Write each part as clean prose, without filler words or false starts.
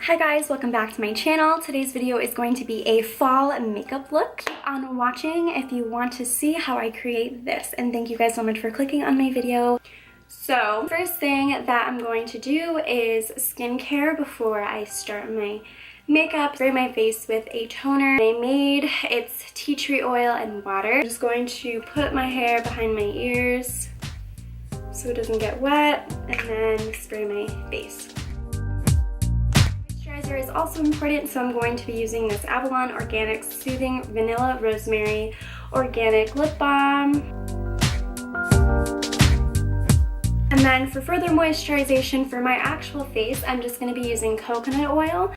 Hi guys, welcome back to my channel. Today's video is going to be a fall makeup look. Keep on watching if you want to see how I create this, and thank you guys so much for clicking on my video. So first thing that I'm going to do is skincare before I start my makeup. Spray my face with a toner I made. It's tea tree oil and water. I'm just going to put my hair behind my ears so it doesn't get wet, and then spray my face. Moisturizer is also important, so I'm going to be using this Avalon Organic Soothing Vanilla Rosemary Organic Lip Balm. And then for further moisturization for my actual face, I'm just going to be using coconut oil.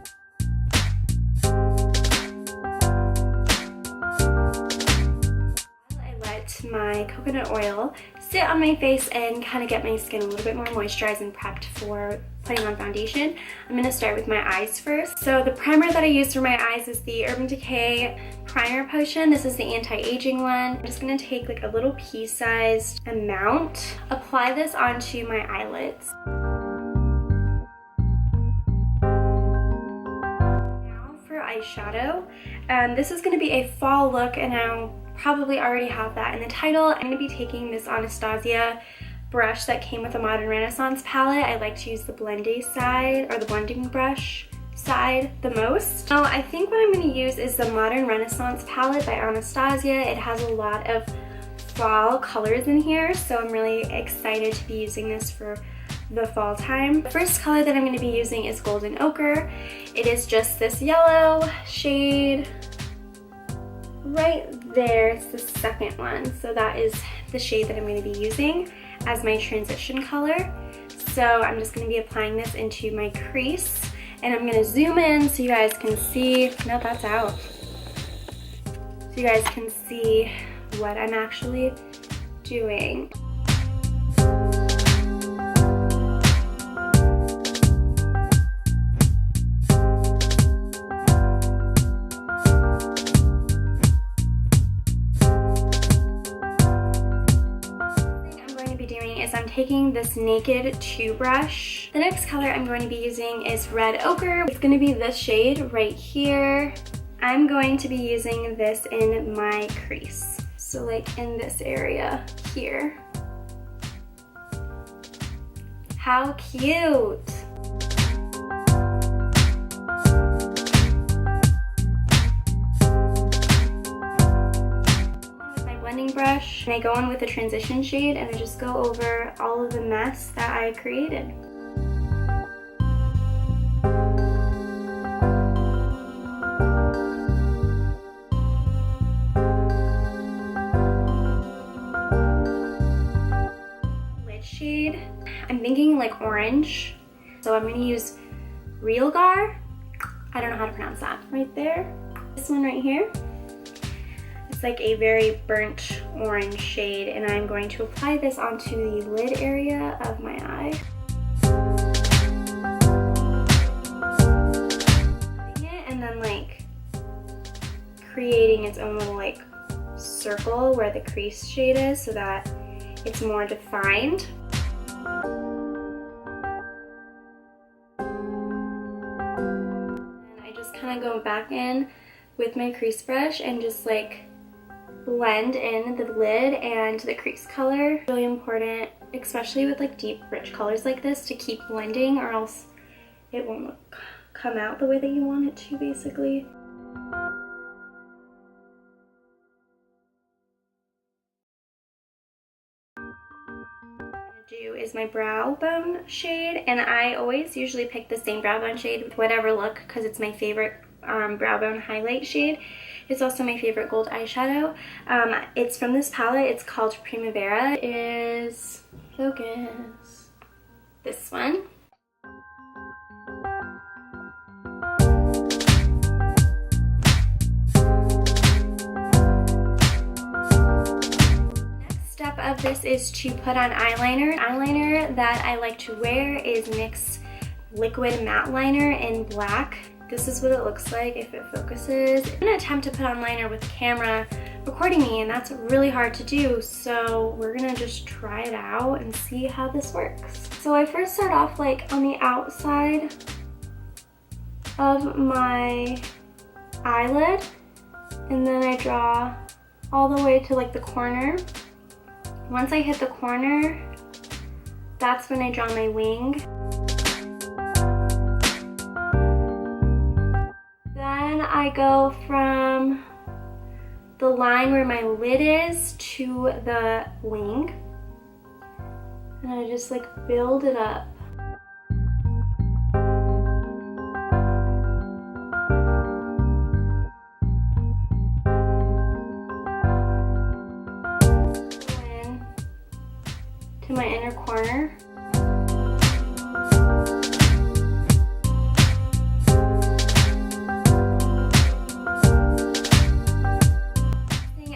I let my coconut oil sit on my face and kind of get my skin a little bit more moisturized and prepped for putting on foundation. I'm going to start with my eyes first. So the primer that I use for my eyes is the Urban Decay Primer Potion. This is the anti-aging one. I'm just going to take like a little pea-sized amount, apply this onto my eyelids. Now for eyeshadow. This is going to be a fall look, and I'll probably already have that in the title. I'm going to be taking this Anastasia brush that came with the Modern Renaissance palette. I like to use the blending side, or the blending brush side, the most. So I think what I'm going to use is the Modern Renaissance palette by Anastasia. It has a lot of fall colors in here, so I'm really excited to be using this for the fall time. The first color that I'm going to be using is Golden Ochre. It is just this yellow shade right there. It's the second one, so that is the shade that I'm going to be using as my transition color. So I'm just going to be applying this into my crease, and I'm going to zoom in so you guys can see. No, that's out. So you guys can see what I'm actually doing. I'm taking this Naked 2 brush. The next color I'm going to be using is Red Ochre. It's going to be this shade right here. I'm going to be using this in my crease. So like in this area here. How cute! Brush, and I go in with a transition shade, and I just go over all of the mess that I created. Lid shade, I'm thinking like orange, so I'm going to use Realgar. I don't know how to pronounce that. Right there. This one right here. It's like a very burnt orange shade, and I'm going to apply this onto the lid area of my eye. And then like creating its own little like circle where the crease shade is so that it's more defined. And I just kind of go back in with my crease brush and just like blend in the lid and the crease color. Really important, especially with like deep rich colors like this, to keep blending, or else it won't come out the way that you want it to, basically. Do is my brow bone shade, and I always usually pick the same brow bone shade with whatever look because it's my favorite brow bone highlight shade. It's also my favorite gold eyeshadow. It's from this palette. It's called Primavera. It is, focus, this one. Next step of this is to put on eyeliner. Eyeliner that I like to wear is NYX Liquid Matte Liner in black. This is what it looks like if it focuses. I'm gonna attempt to put on liner with the camera recording me, and that's really hard to do, so we're gonna just try it out and see how this works. So I first start off like on the outside of my eyelid, and then I draw all the way to like the corner. Once I hit the corner, that's when I draw my wing. Then I go from the line where my lid is to the wing, and I just like build it up. To my inner corner.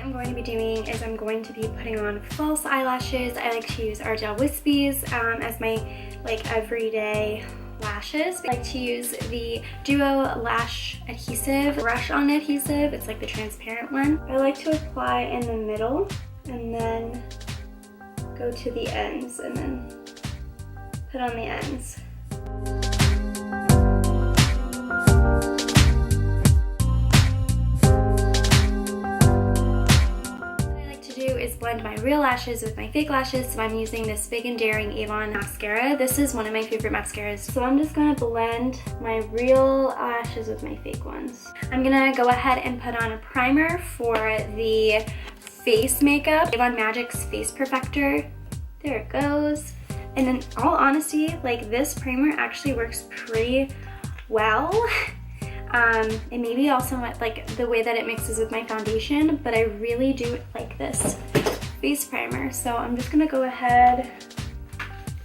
I'm going to be doing is I'm going to be putting on false eyelashes. I like to use Ardell Wispies as my like everyday lashes. I like to use the Duo Lash Adhesive, brush on adhesive. It's like the transparent one. I like to apply in the middle and then go to the ends and then put on the ends. What I like to do is blend my real lashes with my fake lashes, so I'm using this Big and Daring Avon mascara. This is one of my favorite mascaras. So I'm just gonna blend my real lashes with my fake ones. I'm gonna go ahead and put on a primer for the face makeup, Avon Magic's Face Perfector. There it goes. And in all honesty, like this primer actually works pretty well. And maybe also like the way that it mixes with my foundation, but I really do like this face primer. So I'm just gonna go ahead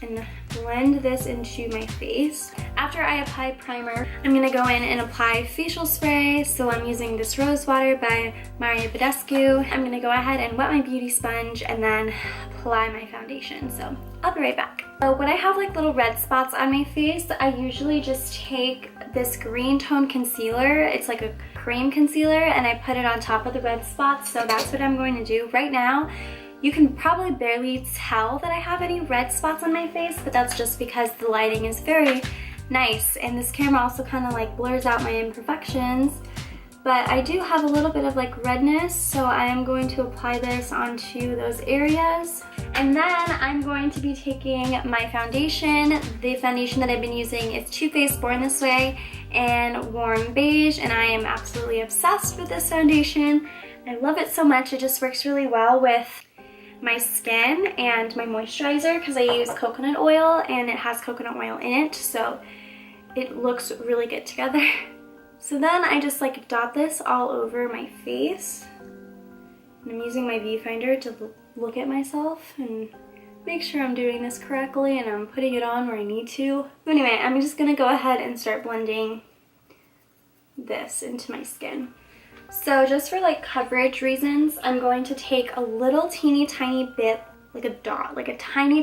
and blend this into my face. After I apply primer, I'm gonna go in and apply facial spray. So I'm using this Rose Water by Moriah. I'm gonna go ahead and wet my beauty sponge and then apply my foundation. So I'll be right back. So when I have like little red spots on my face, I usually just take this green tone concealer. It's like a cream concealer, and I put it on top of the red spots. So that's what I'm going to do right now. You can probably barely tell that I have any red spots on my face, but that's just because the lighting is very nice, and this camera also kind of like blurs out my imperfections. But I do have a little bit of like redness, so I am going to apply this onto those areas. And then I'm going to be taking my foundation. The foundation that I've been using is Too Faced Born This Way in Warm Beige, and I am absolutely obsessed with this foundation. I love it so much. It just works really well with my skin and my moisturizer because I use coconut oil, and it has coconut oil in it, so it looks really good together. So then I just like dot this all over my face. And I'm using my viewfinder to look at myself and make sure I'm doing this correctly and I'm putting it on where I need to. Anyway, I'm just gonna go ahead and start blending this into my skin. So just for like coverage reasons, I'm going to take a little teeny tiny bit, like a dot, like a tiny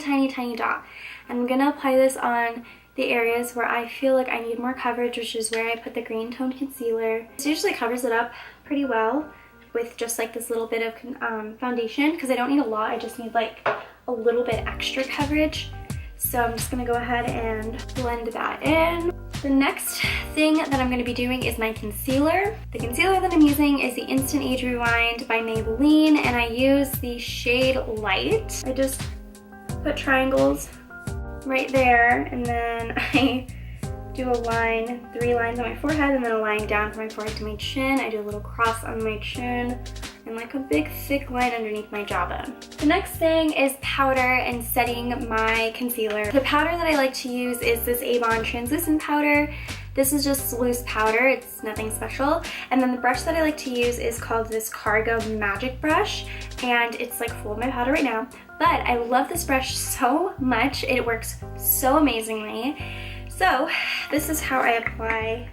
dot. I'm gonna apply this on the areas where I feel like I need more coverage, which is where I put the green toned concealer. This usually covers it up pretty well with just like this little bit of foundation, because I don't need a lot, I just need like a little bit extra coverage. So I'm just gonna go ahead and blend that in. The next thing that I'm going to be doing is my concealer. The concealer that I'm using is the Instant Age Rewind by Maybelline, and I use the shade Light. I just put triangles right there, and then I do a line, 3 lines on my forehead, and then a line down from my forehead to my chin. I do a little cross on my chin, and like a big thick line underneath my jawbone. The next thing is powder and setting my concealer. The powder that I like to use is this Avon translucent powder. This is just loose powder, it's nothing special. And then the brush that I like to use is called this Cargo Magic Brush, and it's like full of my powder right now. But I love this brush so much, it works so amazingly. So this is how I apply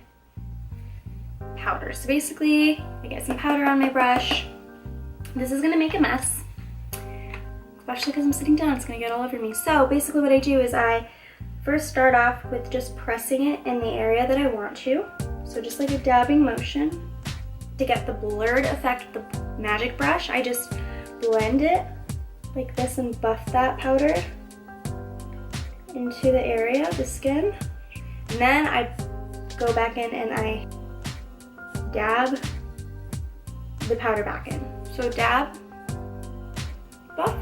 powder. So basically, I get some powder on my brush. This is gonna make a mess, especially because I'm sitting down, it's gonna get all over me. So basically what I do is I first start off with just pressing it in the area that I want to. So just like a dabbing motion. To get the blurred effect of the magic brush, I just blend it like this and buff that powder into the area of the skin. And then I go back in and I dab the powder back in. So dab, buff,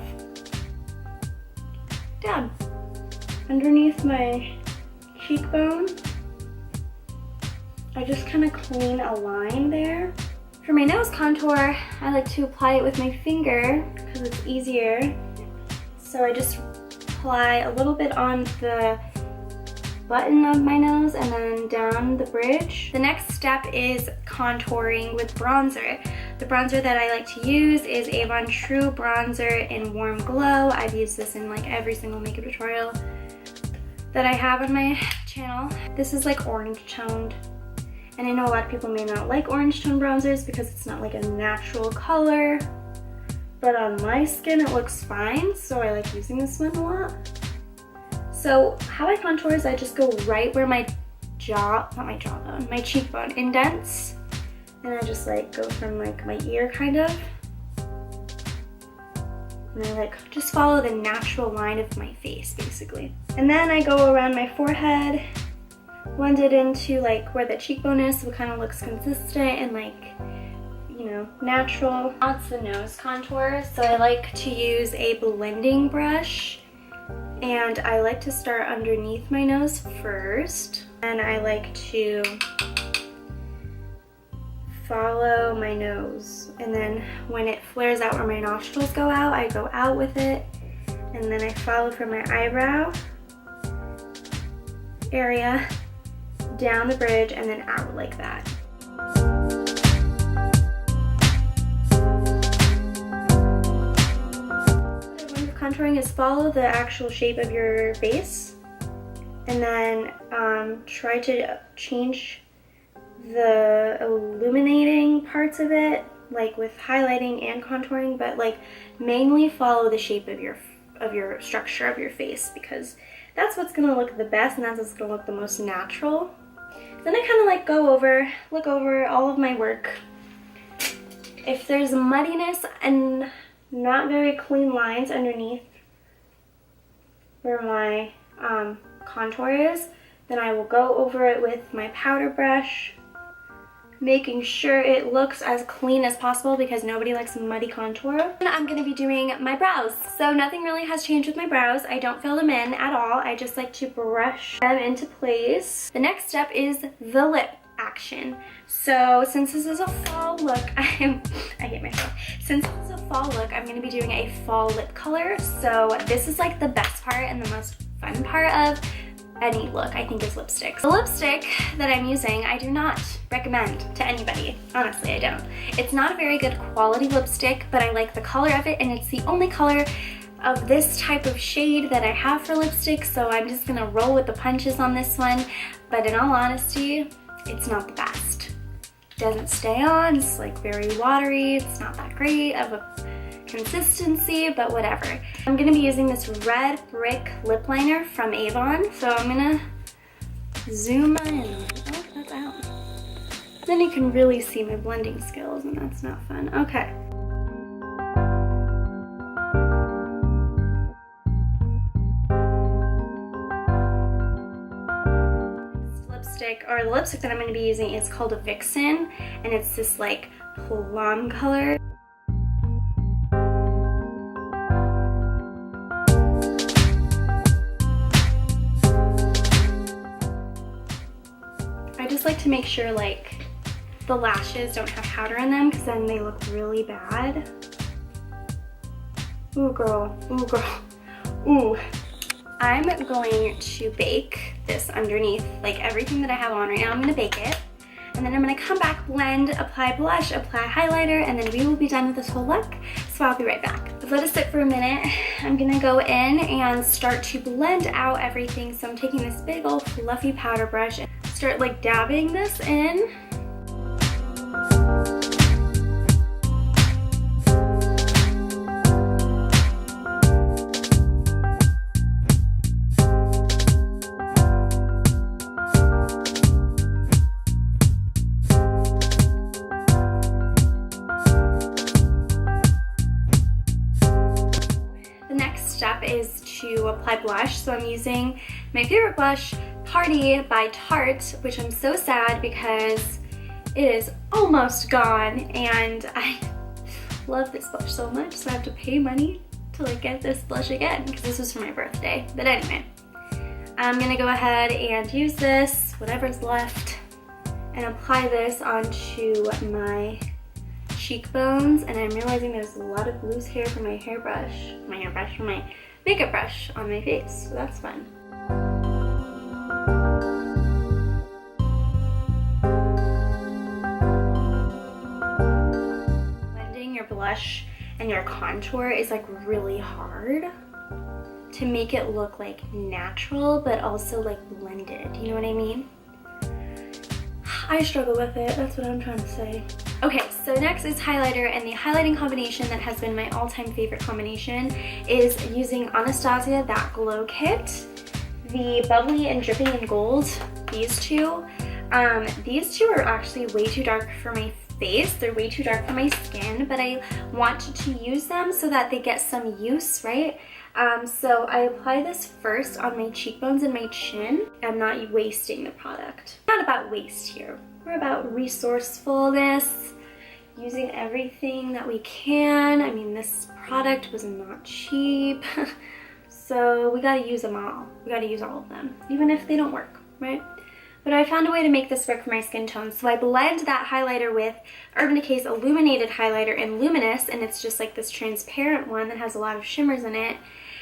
dab. Underneath my cheekbone, I just kind of clean a line there. For my nose contour, I like to apply it with my finger because it's easier. So I just apply a little bit on the button of my nose and then down the bridge. The next step is contouring with bronzer. The bronzer that I like to use is Avon True Bronzer in Warm Glow. I've used this in like every single makeup tutorial that I have on my channel. This is like orange toned. And I know a lot of people may not like orange tone bronzers because it's not like a natural color. But on my skin it looks fine, so I like using this one a lot. So how I contour is I just go right where my jawbone, my cheekbone indents. And I just like go from like my ear kind of. And I like just follow the natural line of my face basically. And then I go around my forehead, blend it into like where the cheekbone is so it kind of looks consistent and like, you know, natural. Now it's the nose contour. So I like to use a blending brush. And I like to start underneath my nose first. And I like to follow my nose. And then when it flares out where my nostrils go out, I go out with it. And then I follow from my eyebrow area, down the bridge, and then out like that. Contouring is follow the actual shape of your face and then try to change the illuminating parts of it, like with highlighting and contouring, but like mainly follow the shape of your structure of your face because that's what's gonna look the best and that's what's gonna look the most natural. Then I kind of like look over all of my work. If there's muddiness and not very clean lines underneath where my contour is, then I will go over it with my powder brush, making sure it looks as clean as possible because nobody likes muddy contour. And I'm gonna be doing my brows. So nothing really has changed with my brows. I don't fill them in at all. I just like to brush them into place. The next step is the lip action. So since this is a fall look, I hate myself. Since this is a fall look, I'm gonna be doing a fall lip color. So this is like the best part and the most fun part of any look, I think, is lipstick. The lipstick that I'm using, I do not recommend to anybody. Honestly, I don't. It's not a very good quality lipstick, but I like the color of it, and it's the only color of this type of shade that I have for lipstick, so I'm just gonna roll with the punches on this one. But in all honesty, it's not the best. It doesn't stay on, it's like very watery, it's not that great of a consistency, but whatever. I'm gonna be using this red brick lip liner from Avon, so I'm gonna zoom in. Oh, that's out. Then you can really see my blending skills, and that's not fun. Okay. Or the lipstick that I'm going to be using is called a Vixen, and it's this like plum color. I just like to make sure like the lashes don't have powder in them because then they look really bad. Ooh girl, ooh girl, ooh. I'm going to bake this underneath, like everything that I have on right now. I'm gonna bake it, and then I'm gonna come back, blend, apply blush, apply highlighter, and then we will be done with this whole look. So I'll be right back. Let it sit for a minute. I'm gonna go in and start to blend out everything. So I'm taking this big old fluffy powder brush and start like dabbing this in. Is to apply blush. So I'm using my favorite blush, Party by Tarte, which I'm so sad because it is almost gone, and I love this blush so much, so I have to pay money to like get this blush again because this was for my birthday. But anyway, I'm gonna go ahead and use this, whatever's left, and apply this onto my cheekbones. And I'm realizing there's a lot of loose hair from my makeup brush on my face, so that's fun. Blending your blush and your contour is like really hard to make it look like natural but also like blended, you know what I mean? I struggle with it, that's what I'm trying to say. Okay, so next is highlighter, and the highlighting combination that has been my all-time favorite combination is using Anastasia That Glow Kit, the Bubbly and Dripping in Gold, these two. These two are actually way too dark for my face, they're way too dark for my skin, but I wanted to use them so that they get some use, right? So I apply this first on my cheekbones and my chin. I'm not wasting the product. Not about waste here. We're about resourcefulness, using everything that we can. I mean, this product was not cheap, so we gotta use them all. We gotta use all of them, even if they don't work, right? But I found a way to make this work for my skin tone. So I blend that highlighter with Urban Decay's Illuminated Highlighter in Luminous, and it's just like this transparent one that has a lot of shimmers in it.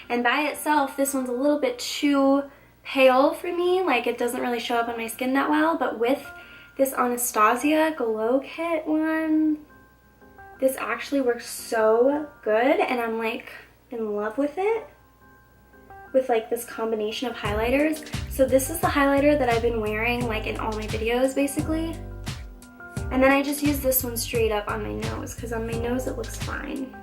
And by itself, this one's a little bit too pale for me. Like, it doesn't really show up on my skin that well. But with this Anastasia Glow Kit one, this actually works so good. And I'm like in love with it, with like this combination of highlighters. So this is the highlighter that I've been wearing like in all my videos basically. And then I just use this one straight up on my nose because on my nose it looks fine.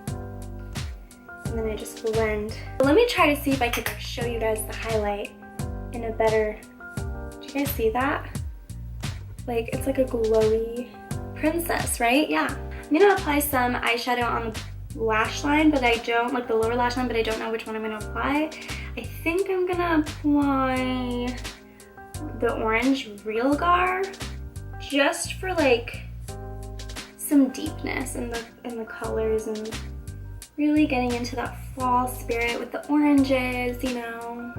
And then I just blend. Let me try to see if I could show you guys the highlight in a better, do you guys see that? Like, it's like a glowy princess, right? Yeah. I'm gonna apply some eyeshadow on the lash line, but I don't, like the lower lash line, but I don't know which one I'm gonna apply. I think I'm gonna apply the orange Real Gar just for like some deepness in the colors and really getting into that fall spirit with the oranges, you know.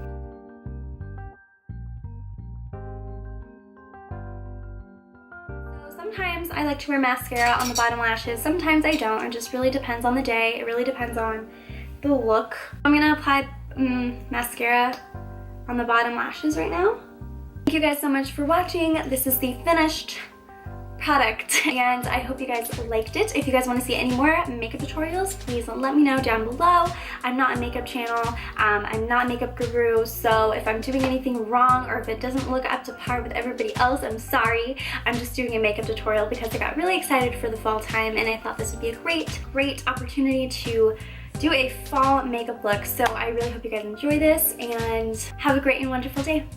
So sometimes I like to wear mascara on the bottom lashes, sometimes I don't. It just really depends on the day. It really depends on the look. I'm gonna apply mascara on the bottom lashes right now. Thank you guys so much for watching. This is the finished product, and I hope you guys liked it. If you guys want to see any more makeup tutorials, please let me know down below. I'm not a makeup channel, I'm not a makeup guru, so if I'm doing anything wrong or if it doesn't look up to par with everybody else, I'm sorry. I'm just doing a makeup tutorial because I got really excited for the fall time and I thought this would be a great opportunity to do a fall makeup look. So I really hope you guys enjoy this and have a great and wonderful day.